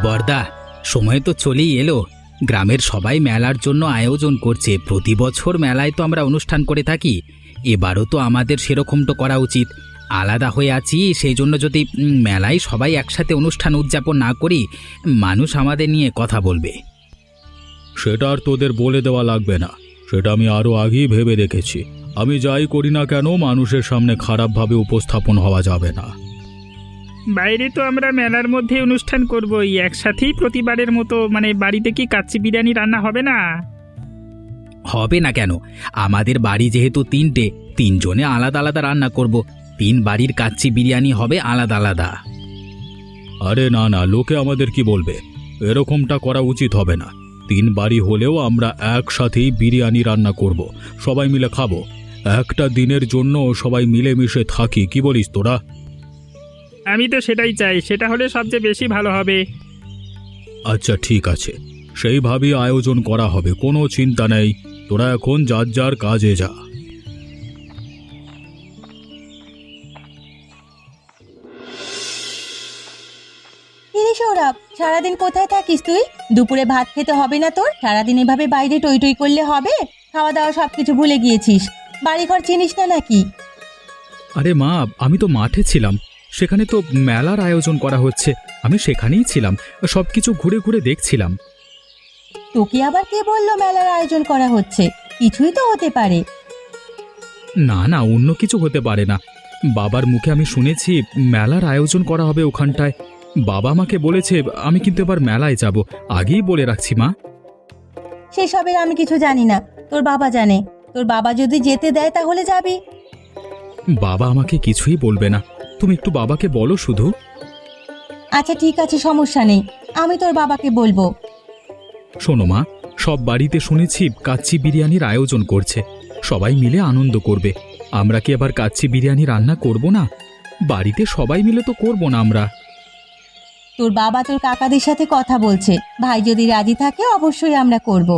বর্দা, সময় তো চলেই এলো। গ্রামের সবাই মেলার জন্য আয়োজন করছে। প্রতি বছর মেলায় তো আমরা অনুষ্ঠান করে থাকি, এবারও তো আমাদের সেরকম তো করা উচিত। আলাদা হয়ে আছি, সেই জন্য যদি মেলায় সবাই একসাথে অনুষ্ঠান উদযাপন না করি, মানুষ আমাদের নিয়ে কথা বলবে। সেটা আর তোদের বলে দেওয়া লাগবে না, সেটা আমি আরও আগেই ভেবে রেখেছি। আমি যাই করি না কেন, মানুষের সামনে খারাপভাবে উপস্থাপন হওয়া যাবে না। বাইরে তো আমরা মেলার মধ্যে অনুষ্ঠান করবই, একসাথেই প্রতিবারের মতো। বাড়িতে কি কাচ্চি বিরিয়ানি রান্না হবে না? হবে না কেন? আমাদের বাড়ি যেহেতু তিনটে, তিনজনে আলাদা আলাদা রান্না করব। তিন বাড়ির কাচ্চি বিরিয়ানি হবে আলাদা আলাদা। আরে না না, লোকে আমাদের কি বলবে? এরকমটা করা উচিত হবে না। তিন বাড়ি হলেও আমরা একসাথেই বিরিয়ানি রান্না করব, সবাই মিলে খাবো। একটা দিনের জন্য সবাই মিলেমিশে থাকি, কি বলিস তোরা? আমি তো সেটাই চাই, সেটা হলে সবচেয়ে বেশি ভালো হবে। আচ্ছা ঠিক আছে, সেইভাবেই আয়োজন করা হবে, কোনো চিন্তা নেই। তোরা এখন যার যার কাজে যা। কিরে সৌরভ, সারাদিন কোথায় থাকিস তুই? দুপুরে ভাত খেতে হবে না তোর? সারাদিন এভাবে বাইরে টই টই করলে হবে? খাওয়া দাওয়া সবকিছু ভুলে গিয়েছিস, বাড়িঘর চিনিস না নাকি? আরে মা, আমি তো মাঠে ছিলাম, সেখানে তো মেলার আয়োজন করা হচ্ছে। আমি সেখানেই ছিলাম, সবকিছু ঘুরে ঘুরে দেখছিলাম। তোকে আবার কে বললো মেলার আয়োজন করা হচ্ছে? কিছুই তো হতে পারে। না না, অন্য কিছু হতে পারে না। বাবার মুখে আমি শুনেছি মেলার আয়োজন করা হবে ওখানটায়। বাবা আমাকে বলেছে, আমি কিন্তু এবার মেলায় যাব। আগেই বলে রাখছি মা। সেসবের আমি কিছু জানি না, তোর বাবা জানে। তোর বাবা যদি যেতে দেয় তাহলে যাবি। বাবা আমাকে কিছুই বলবে না, তুমি একটু বাবাকে বলো শুধু। আচ্ছা ঠিক আছে, সমস্যা নেই, আমি তোর বাবাকে বলবো। শোনো মা, সব বাড়িতে শুনেছি কাচ্চি বিরিয়ানির আয়োজন করছে, সবাই মিলে আনন্দ করবে। আমরা কি আবার কাচ্চি বিরিয়ানি রান্না করব না? বাড়িতে সবাই মিলে তো করব না আমরা? তোর বাবা তোর কাকাদের সাথে কথা বলছে, ভাই যদি রাজি থাকে অবশ্যই আমরা করব।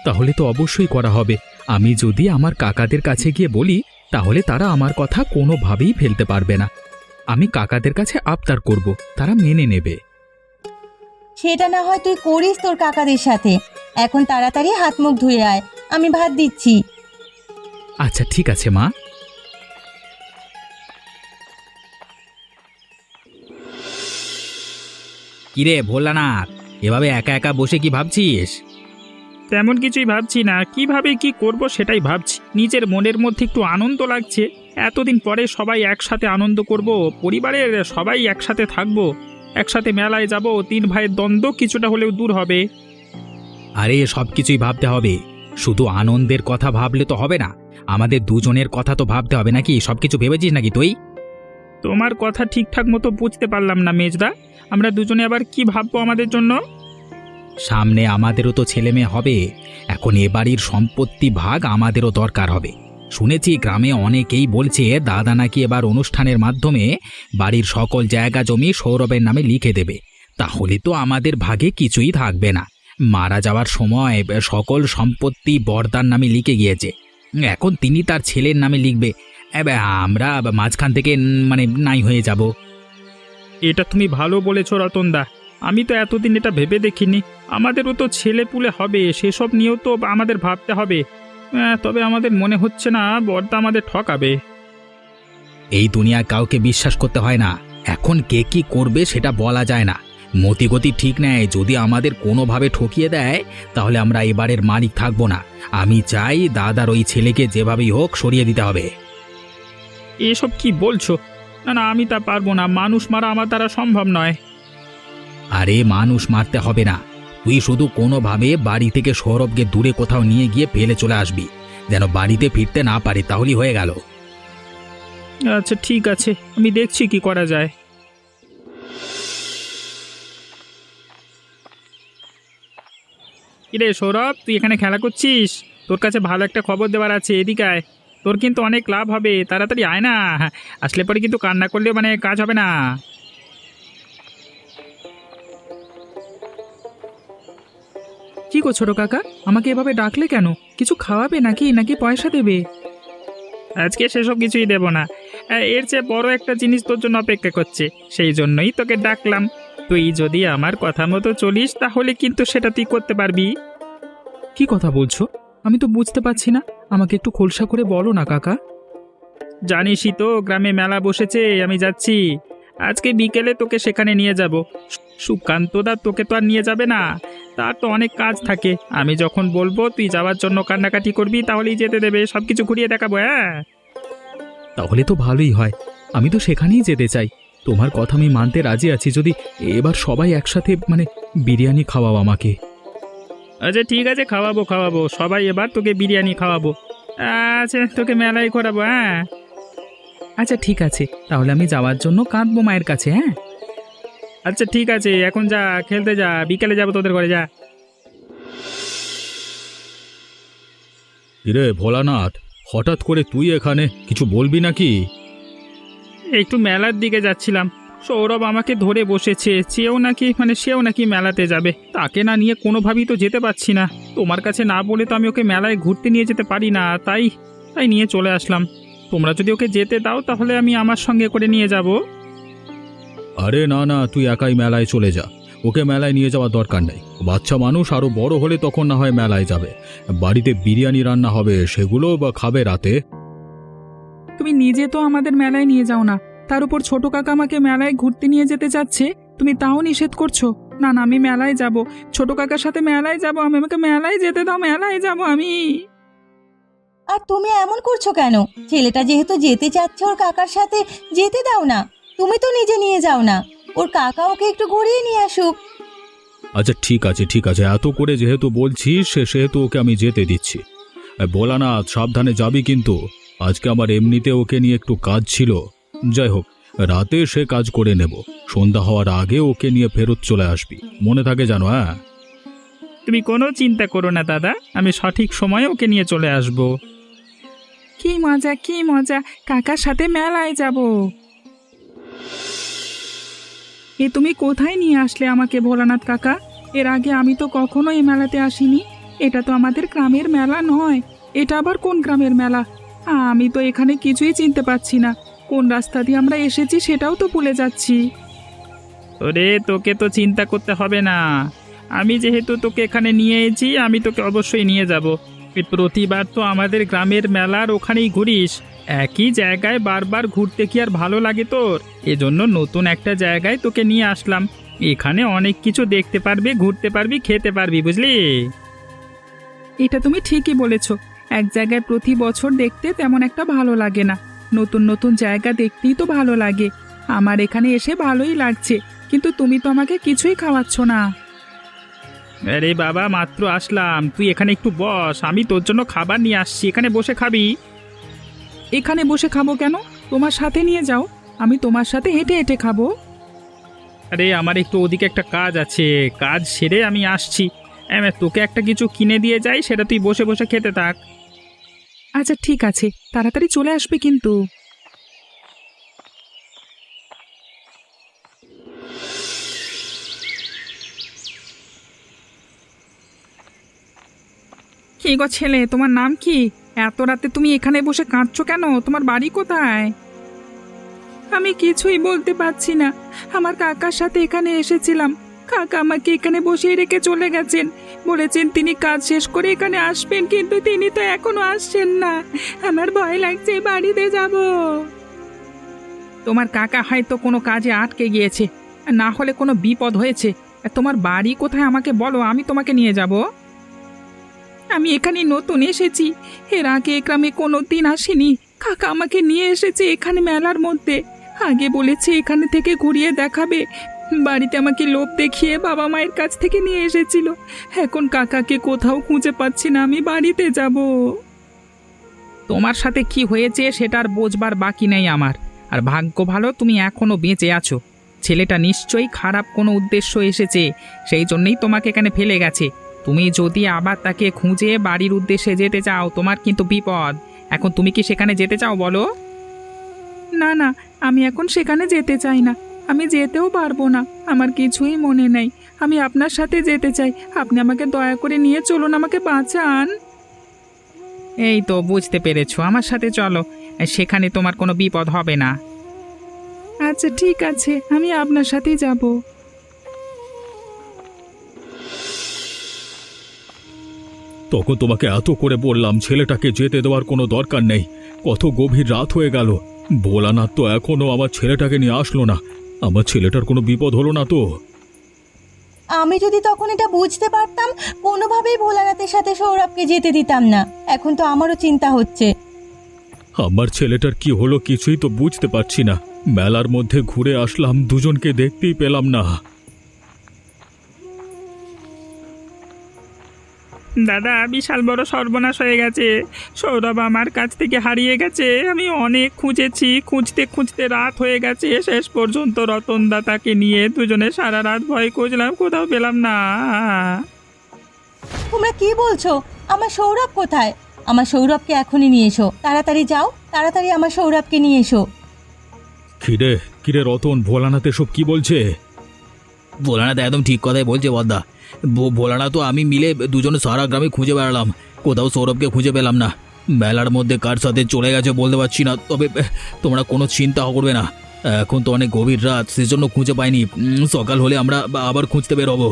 তাহলে তো অবশ্যই করা হবে। আমি যদি আমার কাকাদের কাছে গিয়ে বলি, তাহলে তারা আমার কথা কোনোভাবেই ফেলতে পারবে না। আমি কাকাদের কাছে আবদার করব, তারা মেনে নেবে। সেটা না হয় তুই করিস তোর কাকাদের সাথে। এখন তাড়াতাড়ি হাত মুখ ধুয়ে আয়, আমি ভাত দিচ্ছি। আচ্ছা ঠিক আছে মা। কিরে ভোলানাথ, এভাবে একা একা বসে কি ভাবছিস? তেমন কিছুই ভাবছি না, কিভাবে কি করব সেটাই ভাবছি। নিজের মনের মধ্যে একটু আনন্দ লাগছে। এতদিন পরে সবাই একসাথে আনন্দ করব, পরিবারের সবাই একসাথে থাকবো, একসাথে মেলায় যাব। তিন ভাইয়ের দ্বন্দ্ব কিছুটা হলেও দূর হবে। আরে সব কিছুই ভাবতে হবে, শুধু আনন্দের কথা ভাবলে তো হবে না। আমাদের দুজনের কথা তো ভাবতে হবে নাকি? সবকিছু ভেবেছিস নাকি তুই? তোমার কথা ঠিকঠাক মতো বুঝতে পারলাম না মেজদা। আমরা দুজনে আবার কি ভাববো আমাদের জন্য? সামনে আমাদেরও তো ছেলে মেয়ে হবে। এখন এ বাড়ির সম্পত্তি ভাগ আমাদেরও দরকার হবে। শুনেছি গ্রামে অনেকেই বলছে দাদা নাকি এবার অনুষ্ঠানের মাধ্যমে বাড়ির সকল জায়গা জমি সৌরভের নামে লিখে দেবে। তাহলে তো আমাদের ভাগে কিছুই থাকবে না। মারা যাওয়ার সময় সকল সম্পত্তি বর্দার নামে লিখে গিয়েছে, এখন তিনি তার ছেলের নামে লিখবে। আমরা মাঝখান থেকে নাই হয়ে যাব। এটা তুমি ভালো বলেছো রতনদা, আমি তো এতদিন এটা ভেবে দেখিনি। আমাদেরও তো ছেলে পুলে হবে, সেসব নিয়েও তো আমাদের ভাবতে হবে। তবে আমাদের মনে হচ্ছে না বড়দা আমাদের ঠকাবে। এই দুনিয়ায় কাউকে বিশ্বাস করতে হয় না। এখন কে কি করবে সেটা বলা যায় না। মতিগতি ঠিক নেই, যদি আমাদের কোনোভাবে ঠকিয়ে দেয় তাহলে আমরা এবারের মালিক থাকবো না। আমি চাই দাদার ওই ছেলেকে যেভাবেই হোক সরিয়ে দিতে হবে। এসব কি বলছো? না না, আমি তা পারবো না, মানুষ মারা আমার দ্বারা সম্ভব নয়। আরে মানুষ মারতে হবে না, তুই শুধু কোনোভাবে বাড়ি থেকে সৌরভকে দূরে কোথাও নিয়ে গিয়ে ফেলে চলে আসবি, যেন বাড়িতে ফিরতে না পারে, তাহলেই হয়ে গেল। আচ্ছা ঠিক আছে, আমি দেখছি কি করা যায়। কিরে সৌরভ, তুই এখানে খেলা করছিস? তোর কাছে ভালো একটা খবর দেওয়ার আছে, এদিকে আয়। তোর কিন্তু অনেক লাভ হবে, তাড়াতাড়ি আয় না। আসলে পরে কিন্তু কান্না করলে কাজ হবে না। কি গো ছোট কাকা, আমাকে এভাবে ডাকলে কেন? কিছু খাওয়াবে নাকি নাকি পয়সা দেবে? আজকে সেসব কিছুই দেব না, এর চেয়ে বড় একটা জিনিস তোর জন্য অপেক্ষা করছে, সেই জন্যই তোকে ডাকলাম। তুই যদি আমার কথা মতো চলিস তাহলে কিন্তু সেটা তুই করতে পারবি। কি কথা বলছো? আমি তো বুঝতে পারছি না, আমাকে একটু খোলসা করে বলো না কাকা। জানিসই তো গ্রামে মেলা বসেছে, আমি যাচ্ছি। আজকে বিকেলে তোকে সেখানে নিয়ে যাব। সুকান্তদা তোকে তো আর নিয়ে যাবে না, তার তো অনেক কাজ থাকে। আমি যখন বলবো তুই যাওয়ার জন্য কান্নাকাটি করবি তাহলেই যেতে দেবে, সব কিছু ঘুরিয়ে দেখাবো। হ্যাঁ, তাহলে তো ভালোই হয়, আমি তো সেখানেই যেতে চাই। তোমার কথা আমি মানতে রাজি আছি, যদি এবার সবাই একসাথে বিরিয়ানি খাওয়াও আমাকে। আচ্ছা ঠিক আছে, খাওয়াবো খাওয়াবো, সবাই এবার তোকে বিরিয়ানি খাওয়াবো। আচ্ছা তোকে মেলায় ঘোরাবো। হ্যাঁ আচ্ছা ঠিক আছে, তাহলে আমি যাওয়ার জন্য কাঁদবো মায়ের কাছে। হ্যাঁ আচ্ছা ঠিক আছে, এখন যা, খেলতে যা, বিকেলে যাবো তোদের ঘরে, যা। কিরে ভোলানাথ, হঠাৎ করে তুই এখানে, কিছু বলবি নাকি? একটু মেলার দিকে যাচ্ছিলাম, সৌরভ আমাকে ধরে বসেছে, সেও নাকি মেলাতে যাবে। তাকে না নিয়ে কোনোভাবেই তো যেতে পারছি না। তোমার কাছে না বলে তো আমি ওকে মেলায় ঘুরতে নিয়ে যেতে পারি না, তাই তাই নিয়ে চলে আসলাম। তোমরা যদি ওকে যেতে দাও তাহলে আমি আমার সঙ্গে করে নিয়ে যাব। আরে না না, তুই একাই মেলায় চলে যা, ওকে মেলায় নিয়ে যাওয়ার দরকার নেই। বাচ্চা মানুষ, আরো বড় হলে তখন না হয় মেলায় যাবে। বাড়িতে বিরিয়ানি রান্না হবে, সেগুলো বা খাবে রাতে। তুমি নিজে তো আমাদের মেলায় নিয়ে যাও না, তার উপর ছোট কাকা আমাকে মেলায় ঘুরতে নিয়ে যেতে চাচ্ছে, তুমি তাও নিষেধ করছো। না না, আমি মেলায় যাব, ছোট কাকার সাথে মেলায় যাব। আমাকে মেলায় যেতে দাও, মেলায় যাব আমি। আর তুমি এমন করছো কেন? ছেলেটা যেহেতু যেতে চাচ্ছে ওর কাকার সাথে, যেতে দাও না। তুমি তো নিজে নিয়ে যাও না, ওর কাকা ওকে একটু ঘুরিয়ে নিয়ে আসুক। আচ্ছা ঠিক আছে ঠিক আছে, এত করে যেহেতু বলছিস সেহেতু ওকে আমি যেতে দিচ্ছি। ভোলানাথ, সাবধানে যাবি কিন্তু। আজকে আমার এমনিতে ওকে নিয়ে একটু কাজ ছিল। যাই হোক, রাতে সে কাজ করে নেব, সন্ধ্যা হওয়ার আগে ওকে নিয়ে ফেরত চলে আসবি, মনে থাকে জানো। হ্যাঁ তুমি কোনো চিন্তা করো না দাদা, আমি সঠিক সময়ে ওকে নিয়ে চলে আসব। কি মজা কি মজা, কাকার সাথে মেলায় যাব। এ তুমি কোথায় নিয়ে আসলে আমাকে ভোলানাথ কাকা? এর আগে আমি তো কখনো এই মেলাতে আসিনি। এটা তো আমাদের গ্রামের মেলা নয়, এটা আবার কোন গ্রামের মেলা? আমি তো এখানে কিছুই চিনতে পারছি না, কোন রাস্তা দিয়ে আমরা এসেছি সেটাও তো ভুলে যাচ্ছি। ওরে, তোকে তো চিন্তা করতে হবে না, আমি যেহেতু তোকে এখানে নিয়ে এসেছি আমি তোকে অবশ্যই নিয়ে যাব। প্রতিবার তো আমাদের গ্রামের মেলার ওখানেই ঘুরিস, একই জায়গায় বারবার ঘুরতে কি আর ভালো লাগে তোর? এজন্য নতুন একটা জায়গায় তোকে নিয়ে আসলাম। এখানে অনেক কিছু দেখতে পারবি, ঘুরতে পারবি, খেতে পারবি, বুঝলি? এটা তুমি ঠিকই বলেছ, এক জায়গায় প্রতি বছর দেখতে তেমন একটা ভালো লাগে না, নতুন নতুন জায়গা দেখতেই তো ভালো লাগে। আমার এখানে এসে ভালোই লাগছে, কিন্তু তুমি তো আমাকে কিছুই খাওয়াচ্ছ না। আরে বাবা, মাত্র আসলাম, তুই এখানে একটু বস, আমি তোর জন্য খাবার নিয়ে আসছি, এখানে বসে খাবি। এখানে বসে খাবো কেন? তোমার সাথে নিয়ে যাও, আমি তোমার সাথে হেঁটে হেঁটে খাবো। আরে আমার একটু ওদিকে একটা কাজ আছে, কাজ সেরে আমি আসছি। তোকে একটা কিছু কিনে দিয়ে যাই, সেটা তুই বসে বসে খেতে থাক। আচ্ছা ঠিক আছে, তাড়াতাড়ি চলে আসবে কিন্তু। কি গো ছেলে, তোমার নাম কি? এত রাতে তুমি এখানে বসে কাঁদছো কেন? তোমার বাড়ি কোথায়? আমি কিছুই বলতে পারছি না, আমার কাকার সাথে এখানে এসেছিলাম, কাকা আমাকে এখানে বসিয়ে রেখে চলে গেছেন, বলেছেন তিনি কাজ শেষ করে এখানে আসবেন, কিন্তু তিনি তো এখনো আসছেন না। আমার ভয় লাগছে, বাড়িতে যাব। তোমার কাকা হয়তো কোনো কাজে আটকে গিয়েছে, না হলে কোনো বিপদ হয়েছে। তোমার বাড়ি কোথায় আমাকে বলো, আমি তোমাকে নিয়ে যাব। আমি এখানে নতুন এসেছি, এর আগে এ গ্রামে কোনো দিন আসিনি। কাকা আমাকে নিয়ে এসেছে এখানে মেলার মধ্যে, আগে বলেছে এখানে থেকে ঘুরিয়ে দেখাবে। বাড়িতে আমাকে লোভ দেখিয়ে বাবা মায়ের কাছ থেকে নিয়ে এসেছিল। এখন কাকাকে কোথাও খুঁজে পাচ্ছি না, আমি বাড়িতে যাব। তোমার সাথে কি হয়েছে সেটার বোঝবার বাকি নেই আমার, আর ভাগ্য ভালো তুমি এখনো বেঁচে আছো। ছেলেটা নিশ্চয়ই খারাপ কোনো উদ্দেশ্য এসেছে, সেই জন্যই তোমাকে এখানে ফেলে গেছে। তুমি যদি আবার তাকে খুঁজে বাড়ির উদ্দেশ্যে যেতে চাও, তোমার কিন্তু বিপদ। এখন তুমি কি সেখানে যেতে চাও বলো? না না, আমি এখন সেখানে যেতে চাই না, আমি যেতেও পারবো না, আমার কিছুই মনে নেই। আমি আপনার সাথে যেতে চাই, আপনি আমাকে দয়া করে নিয়ে চলুন, আমাকে বাঁচান। এই তো বুঝতে পেরেছো, আমার সাথে চলো, সেখানে তোমার কোনো বিপদ হবে না। আচ্ছা ঠিক আছে, আমি আপনার সাথেই যাব। তখন তোমাকে এত করে বললাম ছেলেটাকে যেতে দেওয়ার কোনো দরকার নেই। কত গভীর রাত হয়ে গেল, ভোলানাথ তো এখনো আমার ছেলেটাকে নিয়ে আসলো না। আমার ছেলেটার কোনো বিপদ হলো না তো? আমি যদি তখন এটা বুঝতে পারতাম, কোনোভাবেই ভোলানাথের সাথে সৌরভকে যেতে দিতাম না। এখন তো আমারও চিন্তা হচ্ছে। আমার ছেলেটার কি হলো কিছুই তো বুঝতে পারছি না। মেলার মধ্যে ঘুরে আসলাম, দুজনকে দেখতেই পেলাম না। দাদা, বিশাল বড় সর্বনাশ হয়ে গেছে। সৌরভ আমার কাছ থেকে হারিয়ে গেছে। আমি অনেক খুঁজেছি, খুঁজতে খুঁজতে রাত হয়ে গেছে। শেষ পর্যন্ত রতন দাতাকে নিয়ে দুজনে সারা রাত ভয় খুঁজলাম, কোথাও পেলাম না। তোমরা কি বলছো? আমার সৌরভ কোথায়? আমার সৌরভকে এখনই নিয়ে এসো, তাড়াতাড়ি যাও, তাড়াতাড়ি আমার সৌরভকে নিয়ে এসো। কিরে কিরে রতন, ভোলানাথ এসব কি বলছে? ভোলানাথ একদম ঠিক কথাই বলছে বদ্দা। ভোলানাথ তো আমি মিলে দুজনে সারা গ্রামে খুঁজে বেড়ালাম, কোথাও সৌরভকে খুঁজে পেলাম না। মেলার মধ্যে কার সাথে চলে গেছে বলতে পারছি না, তবে তোমরা কোনো চিন্তা করবে না। এখন তো অনেক গভীর রাত, সেজন্য খুঁজে পাইনি। সকাল হলে আমরা আবার খুঁজতে বেরোবো।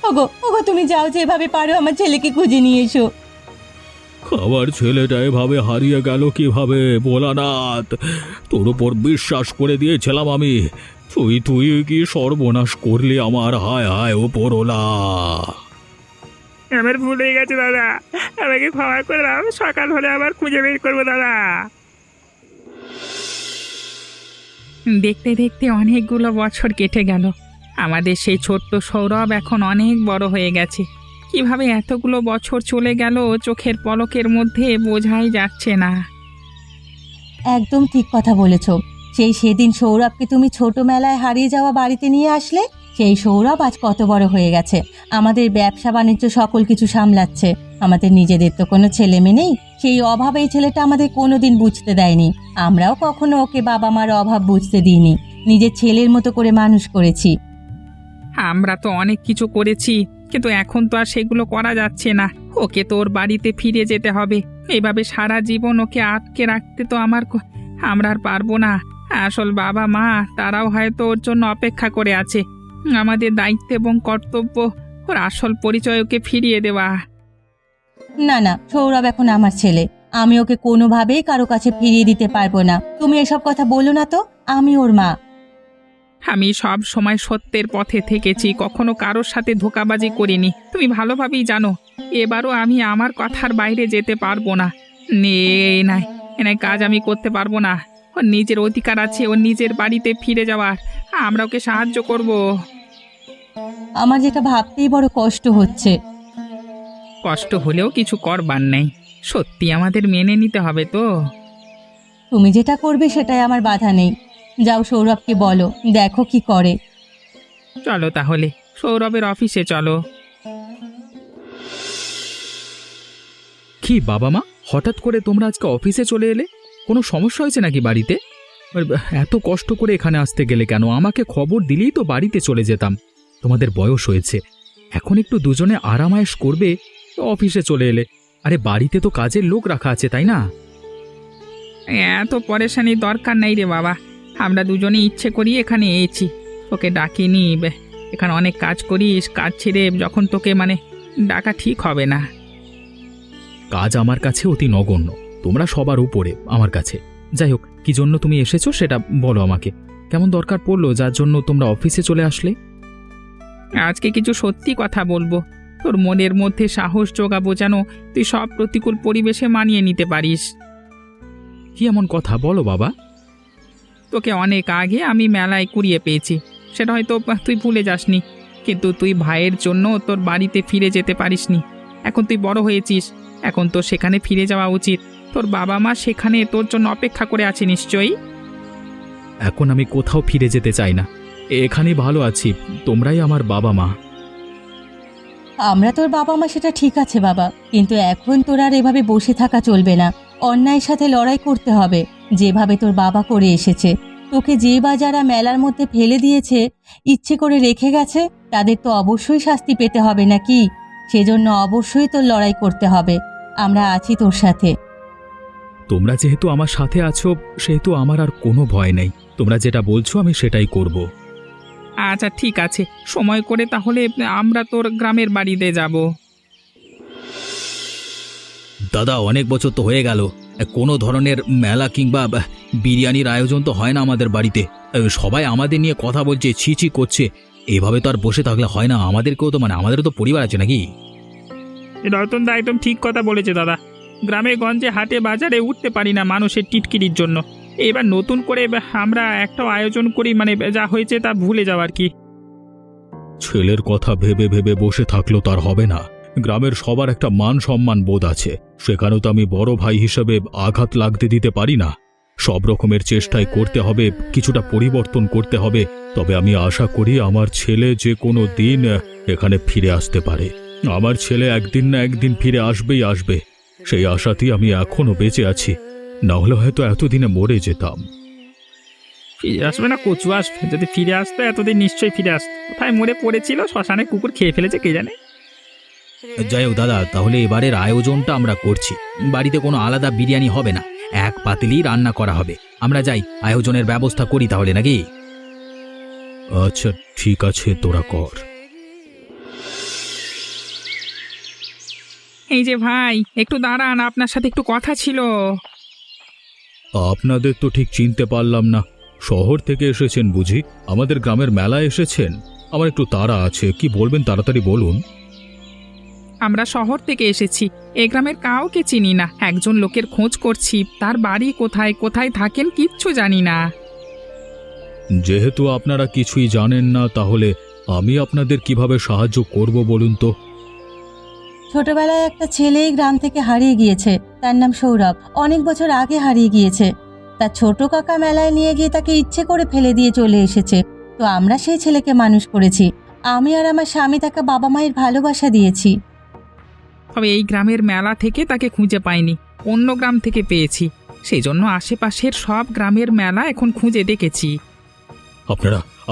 ওগো ওগো, তুমি যাও, যেভাবে পারো আমার ছেলেকে খুঁজে নিয়ে এসো। আমার ছেলেটা এভাবে হারিয়ে গেল কিভাবে ভোলানাথ? তোর উপর বিশ্বাস করে দিয়েছিলাম আমি, তুই কি সর্বনাশ করলি আমার! হায় হায় ওপরওয়ালা! আমার ভুল হয়ে গেছে দাদা, আমাকে ক্ষমা করে দাও। সকাল হলে আবার খুঁজে বের করবো দাদা। দেখতে দেখতে অনেকগুলো বছর কেটে গেল। আমাদের সেই ছোট্ট সৌরভ এখন অনেক বড় হয়ে গেছে। কিভাবে এতগুলো বছর চলে গেল চোখের পলকের মধ্যে বোঝাই যাচ্ছে না। একদম ঠিক কথা বলেছ। সেদিন সৌরভকে তুমি ছোট মেলায় হারিয়ে যাওয়া বাড়িতে নিয়ে আসলে, সেই সৌরভ আজ কত বড় হয়ে গেছে, আমাদের ব্যবসা বাণিজ্য সকল কিছু সামলাচ্ছে। আমাদের নিজেদের তো কোনো ছেলে মেয়ে নেই, সেই অভাব এই ছেলেটা আমাদের কোনোদিন বুঝতে দেয়নি। আমরাও কখনো ওকে বাবা মার অভাব বুঝতে দিইনি, নিজের ছেলের মতো করে মানুষ করেছি। আমরা তো অনেক কিছু করেছি, কিন্তু এখন তো আর সেগুলো করা যাচ্ছে না। ওকে তো ওর বাড়িতে ফিরে যেতে হবে। এইভাবে সারা জীবন ওকে আটকে রাখতে তো আমরা আর পারবো না। আসল বাবা মা তারাও হয়তো ওর জন্য অপেক্ষা করে আছে। আমাদের দায়িত্ব এবং কর্তব্য ওর আসল পরিচয় ওকে ফিরিয়ে দেওয়া। না না, সৌরভ এখন আমার ছেলে, আমি ওকে কোনোভাবেই কারো কাছে ফিরিয়ে দিতে পারবো না। তুমি এসব কথা বলো না তো, আমি ওর মা। আমি সব সময় সত্যের পথে থেকেছি, কখনো কারোর সাথে ধোঁকাবাজি করিনি। তুমি ভালোভাবেই জানো। এবারও আমি আমার কথার বাইরে যেতে পারবো না। নাই কাজ আমি করতে পারবো না। ওর নিজের অধিকার আছে, ওর নিজের বাড়িতে ফিরে যাওয়ার। আমরা ওকে সাহায্য করব। আমার যেটা ভাবতেই বড় কষ্ট হচ্ছে। কষ্ট হলেও কিছু করবার নেই, সত্যি আমাদের মেনে নিতে হবে তো। তুমি যেটা করবে সেটাই আমার বাধা নেই। যাও, সৌরভকে বলো, দেখো কি করে। চলো তাহলে সৌরভের অফিসে চলো। কি বাবা মা, হঠাৎ করে তোমরা আজকে অফিসে চলে এলে? কোনো সমস্যা হয়েছে নাকি বাড়িতে? এত কষ্ট করে এখানে আসতে গেলে কেন? আমাকে খবর দিলেই তো বাড়িতে চলে যেতাম। তোমাদের বয়স হয়েছে, এখন একটু দুজনে আরামায়েশ করবে, তো অফিসে চলে এলে। আরে বাড়িতে তো কাজের লোক রাখা আছে, তাই না? এত পরেশানির দরকার নাই রে বাবা। আমরা দুজনে ইচ্ছে করি এখানে এসেছি, তোকে ডাকিনি। এখানে অনেক কাজ করিস, কাজ ছেড়ে যখন তোকে ডাকা ঠিক হবে না। কাজ আমার কাছে অতি নগণ্য, তোমরা সবার উপরে আমার কাছে। যাই হোক, কি জন্য তুমি এসেছো সেটা বলো আমাকে। কেমন দরকার পড়লো যার জন্য তোমরা অফিসে চলে আসলে? আজকে কিছু সত্যি কথা বলবো, তোর মনের মধ্যে সাহস জোগাবো যেন তুই সব প্রতিকূল পরিবেশে মানিয়ে নিতে পারিস। কি এমন কথা বলো বাবা? তোকে অনেক আগে আমি মেলায় কুড়িয়ে পেয়েছি, সেটা হয়তো তুই ভুলে যাসনি। কিন্তু তুই ভাইয়ের জন্য তোর বাড়িতে ফিরে যেতে পারিসনি। এখন তুই বড় হয়েছিস, এখন তো সেখানে ফিরে যাওয়া উচিত। তোর বাবা মা সেখানে তোর জন্য অপেক্ষা করে আছে নিশ্চয়ই। এখন আমি কোথাও ফিরে যেতে চাই না, এখানেই ভালো আছি। তোমরাই আমার বাবা মা। আমরা তোর বাবা মা, সেটা ঠিক আছে বাবা, কিন্তু এখন তোর আর এভাবে বসে থাকা চলবে না। অন্যায়ের সাথে লড়াই করতে হবে, যেভাবে তোর বাবা করে এসেছে। তোকে যে বা যারা মেলার মধ্যে ফেলে দিয়েছে, ইচ্ছে করে রেখে গেছে, তাদের তো অবশ্যই শাস্তি পেতে হবে নাকি? সেজন্য অবশ্যই তোর লড়াই করতে হবে। আমরা আছি তোর সাথে। তোমরা যেহেতু আমার সাথে আছো, সেহেতু আমার আর কোনো ভয় নেই। তোমরা যেটা বলছো আমি সেটাই করব। আচ্ছা ঠিক আছে, সময় করে তাহলে আমরা তোর গ্রামের বাড়িতে যাব। দাদা অনেক বছর তো হয়ে গেল কোনো ধরনের মেলা কিংবা বিরিয়ানির আয়োজন তো হয় না আমাদের বাড়িতে। সবাই আমাদের নিয়ে কথা বলছে, ছি ছি করছে। এভাবে তো আর বসে থাকলে হয় না, আমাদেরকেও তো আমাদেরও তো পরিবার আছে নাকি। রতন দা একদম ঠিক কথা বলেছে দাদা। গ্রামে গঞ্জে হাটে বাজারে উঠতে পারি না মানুষের টিটকিরির জন্য। এবার নতুন করে আমরা একটা আয়োজন করি, যা হয়েছে তা ভুলে যাওয়ার কি। ছেলের কথা ভেবে ভেবে বসে থাকলেও তার হবে না। গ্রামের সবার একটা মান সম্মান বোধ আছে, সেখানেও তো আমি বড় ভাই হিসেবে আঘাত লাগতে দিতে পারি না। সব রকমের চেষ্টাই করতে হবে, কিছুটা পরিবর্তন করতে হবে। তবে আমি আশা করি আমার ছেলে যে কোনো দিন এখানে ফিরে আসতে পারে। আমার ছেলে একদিন না একদিন ফিরে আসবেই আসবে, সেই আশাতেই আমি এখনো বেঁচে আছি। না হলে হয়তো এতদিনে মরে যেতাম। ফিরে আসবে না কচু আসবে, যদি ফিরে আসতো এতদিন নিশ্চয়ই ফিরে আসতো। কোথায় মরে পড়েছিল, শ্মশানে কুকুর খেয়ে ফেলেছে কে জানে। যাই হোক দাদা, তাহলে এবারের আয়োজনটা আমরা করছি। বাড়িতে কোনো আলাদা বিরিয়ানি হবে না, এক পাতিলেই রান্না করা হবে। আমরা যাই, আয়োজনের ব্যবস্থা করি তাহলে নাকি। আচ্ছা ঠিক আছে, তোরা কর। এই যে ভাই, একটু দাঁড়ান, আপনার সাথে একটু কথা ছিল। আপনাদের তো ঠিক চিনতে পারলাম না। শহর থেকে এসেছেন বুঝি? আমাদের গ্রামের মেলায় এসেছেন? আমার একটু তাড়া আছে, কি বলবেন তাড়াতাড়ি বলুন। আমরা শহর থেকে এসেছি, এ গ্রামের কাউকে চিনি না। একজন লোকের খোঁজ করছি, তার বাড়ি কোথায় কোথায় থাকেন কিচ্ছু জানি না। যেহেতু আপনারা কিছুই জানেন না, তাহলে আমি আপনাদের কিভাবে সাহায্য করব বলুন তো। ছোটবেলায় একটা ছেলেই গ্রাম থেকে হারিয়ে গিয়েছে, তার নাম সৌরভ। অনেক বছর আগে হারিয়ে গিয়েছে। তার ছোট কাকা মেলায় নিয়ে গিয়ে তাকে ইচ্ছে করে ফেলে দিয়ে চলে এসেছে। তো আমরা সেই ছেলেকে মানুষ করেছি। আমি আর আমার স্বামী তাকে বাবা মায়ের ভালোবাসা দিয়েছি। তবে এই গ্রামের মেলা থেকে তাকে খুঁজে পাইনি, অন্য গ্রাম থেকে পেয়েছি। সেই জন্য আশেপাশের সব গ্রামের মেলা এখন খুঁজে দেখেছি।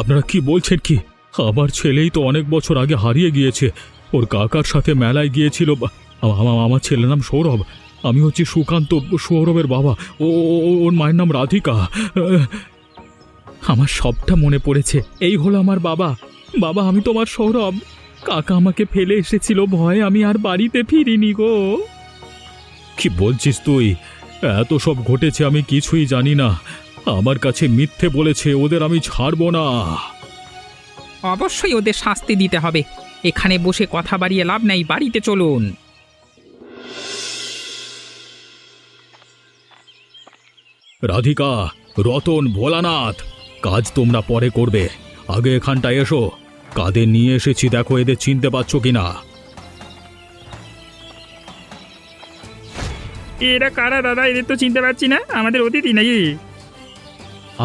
আপনারা কি বলছেন কি? আমার ছেলেই তো অনেক বছর আগে হারিয়ে গিয়েছে। ওর কাকার সাথে মেলায় গিয়েছিল। আমার ছেলের নাম সৌরভ। আমি হচ্ছি সুকান্ত, সৌরভের বাবা। ওর মায়ের নাম রাধিকা। আমার সবটা মনে পড়েছে, এই হলো আমার বাবা। বাবা, আমি তোমার সৌরভ। কাকা আমাকে ফেলে এসেছিল, ভয়ে আমি আর বাড়িতে ফিরিনি গো। কি বলছিস তুই? এত সব ঘটেছে, আমি কিছুই জানি না। আমার কাছে মিথ্যে বলেছে, ওদের আমি ছাড়বো না। অবশ্যই ওদের শাস্তি দিতে হবে। এখানে বসে কথা বাড়িয়ে লাভ নাই, বাড়িতে চলুন। রাধিকা, রতন, ভোলানাথ, কাজ তোমরা পরে করবে, আগে এখানটায় এসো। কাদের নিয়ে এসেছি দেখো, এদের চিনতে পারছো কিনা? এরা কারা দাদা? এদের তো চিনতে পারছি না, আমাদের অতিথি নাকি?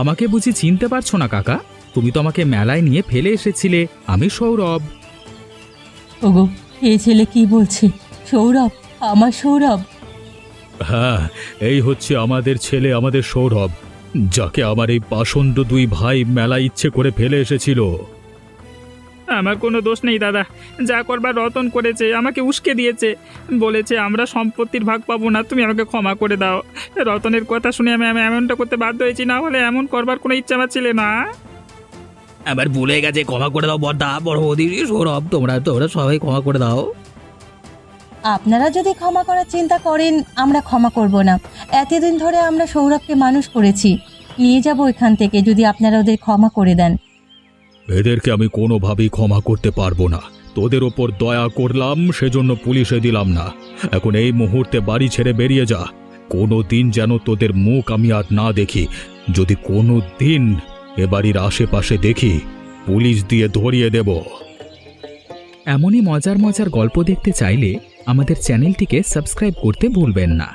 আমাকে বুঝি চিনতে পারছো না কাকা? তুমি তো আমাকে মেলায় নিয়ে ফেলে এসেছিলে। আমি সৌরভ। ওগো, এই ছেলে কি বলছে? সৌরভ? আমার সৌরভ? হ্যাঁ, এই হচ্ছে আমাদের ছেলে, আমাদের সৌরভ, যাকে আমার এই পাষণ্ড দুই ভাই মেলা ইচ্ছে করে ফেলে এসেছিল। আমার কোনো দোষ নেই দাদা, যা করবার রতন করেছে, আমাকে উস্কে দিয়েছে, বলেছে আমরা সম্পত্তির ভাগ পাবো না, তুমি আমাকে ক্ষমা করে দাও। রতনের কথা শুনে আমি এমনটা করতে বাধ্য হয়েছি, না হলে এমন করবার কোনো ইচ্ছা আমার ছিল না। আবার ভুলে গেছে, ক্ষমা করে দাও বড়দা, বড় বৌদি, সৌরভ, তোমরা সবাই ক্ষমা করে দাও। আপনারা যদি ক্ষমা করার চিন্তা করেন, আমরা ক্ষমা করব না। এতদিন ধরে আমরা সৌরভকে মানুষ করেছি, নিয়ে যাব এখান থেকে, যদি আপনারা ওদের ক্ষমা করে দেন। এদেরকে আমি কোনোভাবেই ক্ষমা করতে পারবো না। তোদের ওপর দয়া করলাম, সেজন্য পুলিশে দিলাম না। এখন এই মুহূর্তে বাড়ি ছেড়ে বেরিয়ে যা। কোনো দিন যেন তোদের মুখ আমি আর না দেখি। যদি কোনো দিন এ বাড়ির আশেপাশে দেখি, পুলিশ দিয়ে ধরিয়ে দেব। এমনই মজার মজার গল্প দেখতে চাইলে আমাদের চ্যানেলটিকে সাবস্ক্রাইব করতে ভুলবেন না।